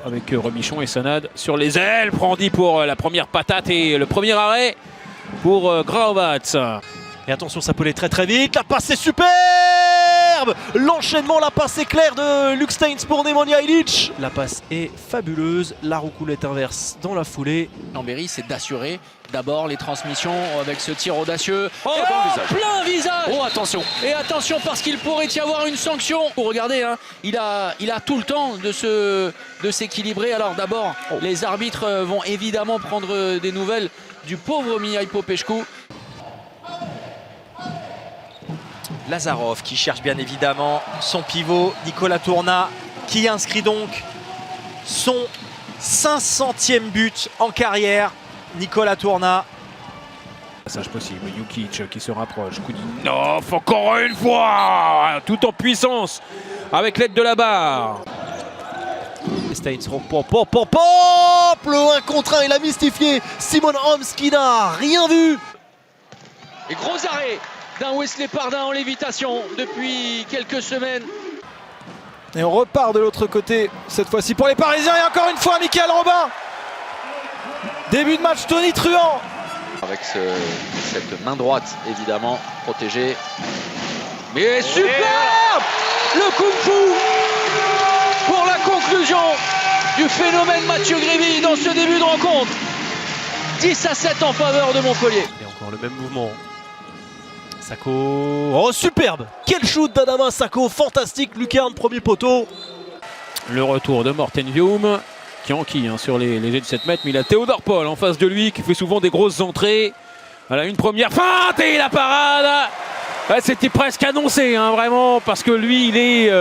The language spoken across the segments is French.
avec Remichon et Sanad sur les ailes. Prandi pour la première patate et le premier arrêt pour Graovac. Et attention, ça peut aller très très vite. La passe est superbe. L'enchaînement, la passe éclair de Luc Steins pour Nemanja Ilić. La passe est fabuleuse. La roucoulette inverse dans la foulée. Chambéry, c'est d'assurer d'abord les transmissions avec ce tir audacieux. Oh, plein visage. Oh, attention. Et attention parce qu'il pourrait y avoir une sanction. Regardez, hein, il a tout le temps de s'équilibrer. Alors d'abord, les arbitres vont évidemment prendre des nouvelles du pauvre Mihai Popescu. Lazarov qui cherche bien évidemment son pivot. Nicolas Tourna qui inscrit donc son 500e but en carrière. Nicolas Tourna. Passage possible, Jukic qui se rapproche. Koudinov encore une fois, tout en puissance avec l'aide de la barre. Steins, le 1 contre 1, il a mystifié Simon Holmes qui n'a rien vu. Et gros arrêt d'un Wesley Pardin en lévitation depuis quelques semaines. Et on repart de l'autre côté, cette fois-ci pour les Parisiens. Et encore une fois, Mickaël Robin. Début de match tonitruant. Avec cette main droite, évidemment, protégée. Mais superbe le kung-fu pour la conclusion du phénomène Mathieu Grévy dans ce début de rencontre. 10-7 en faveur de Montpellier. Et encore le même mouvement. Sako, oh superbe! Quel shoot d'Adama Sako, fantastique, lucarne, premier poteau. Le retour de Morten Vium qui enquille sur les jets de 7 mètres, mais il a Théodore Paul en face de lui qui fait souvent des grosses entrées. Voilà une première feinte et la parade. C'était presque annoncé, vraiment, parce que lui il est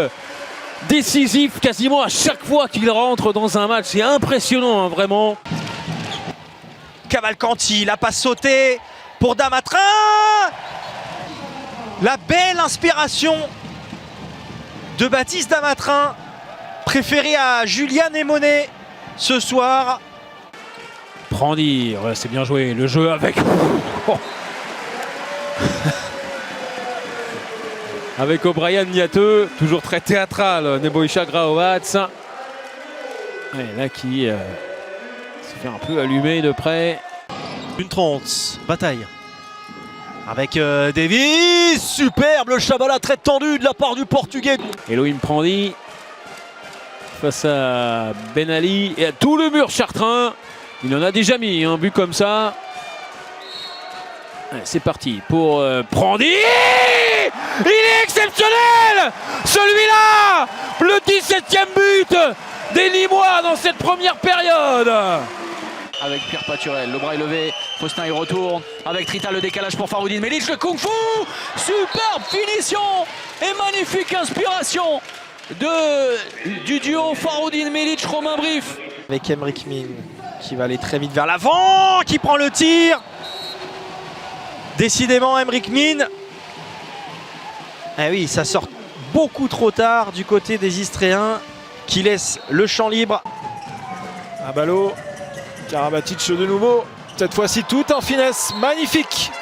décisif quasiment à chaque fois qu'il rentre dans un match. C'est impressionnant, vraiment. Cavalcanti, la passe sautée pour Damatrin. La belle inspiration de Baptiste Damatrin, préféré à Julien Némonet ce soir. Prandi, ouais, c'est bien joué. Le jeu avec... Oh. Avec O'Brien Niateux, toujours très théâtral, Nebojša Graovac. Là qui se fait un peu allumer de près. 1:30, bataille. Avec Davis, superbe, le Chabala très tendu de la part du Portugais. Elohim Prandi face à Ben Ali et à tout le mur chartrain. Il en a déjà mis un but comme ça. C'est parti pour Prandi. Il est exceptionnel, celui-là, le 17e but des Limois dans cette première période. Avec Pierre Paturel, le bras est levé, Faustin il retourne, avec Trita le décalage pour Faroudine Melic, le kung-fu, superbe finition et magnifique inspiration du duo Faroudine Melic, Romain Brief. Avec Emric Min qui va aller très vite vers l'avant, qui prend le tir. Décidément Emric Min. Eh oui, ça sort beaucoup trop tard du côté des Istréens qui laissent le champ libre. Un ballot. Karabatic de nouveau, cette fois-ci tout en finesse, magnifique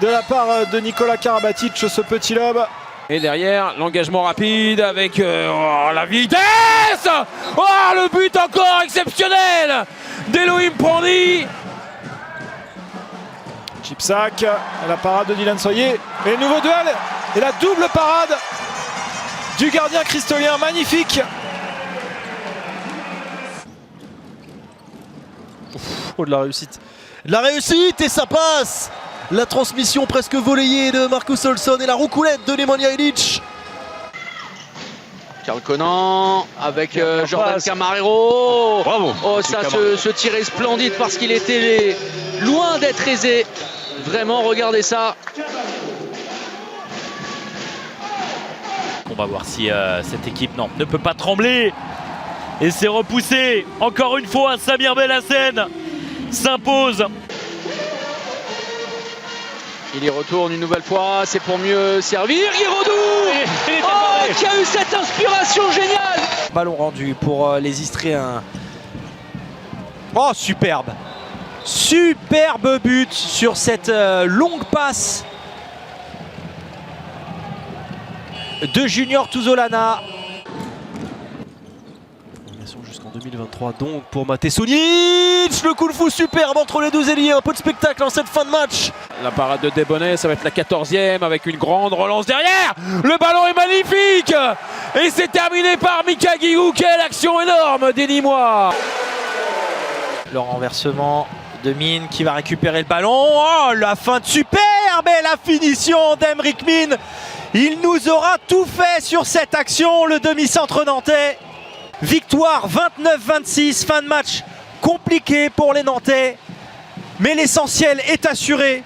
de la part de Nicolas Karabatic, ce petit lob. Et derrière, l'engagement rapide avec la vitesse. Oh, le but encore exceptionnel d'Elohim Prandi. Chipsack, la parade de Dylan Soyer, et le nouveau duel, et la double parade du gardien cristolien, magnifique. Oh, de la réussite. La réussite et ça passe. La transmission presque volleyée de Marcus Olsson et la roucoulette de Nemanja Ilić. Karl Conan avec Jordan Camarero. Bravo. Oh, ça, ce tir est splendide parce qu'il était loin d'être aisé. Vraiment, regardez ça. On va voir si cette équipe ne peut pas trembler. Et c'est repoussé. Encore une fois, Samir Belhassen s'impose. Il y retourne une nouvelle fois, c'est pour mieux servir. Giroudou qui a eu cette inspiration géniale. Ballon rendu pour les Istréens. Oh, superbe. Superbe but sur cette longue passe de Junior Tuzolana. Jusqu'en En 2023 donc pour Mate Sunic, le coup de fou superbe entre les deux ailiers, un peu de spectacle en cette fin de match. La parade de Desbonnets, ça va être la 14e avec une grande relance derrière. Le ballon est magnifique et c'est terminé par Mika Guigou. Quelle action énorme des Nîmois. Le renversement de Mine qui va récupérer le ballon. Oh, la feinte superbe et la finition d'Emeric Mine. Il nous aura tout fait sur cette action, le demi-centre nantais. Victoire 29-26, fin de match compliqué pour les Nantais. Mais l'essentiel est assuré.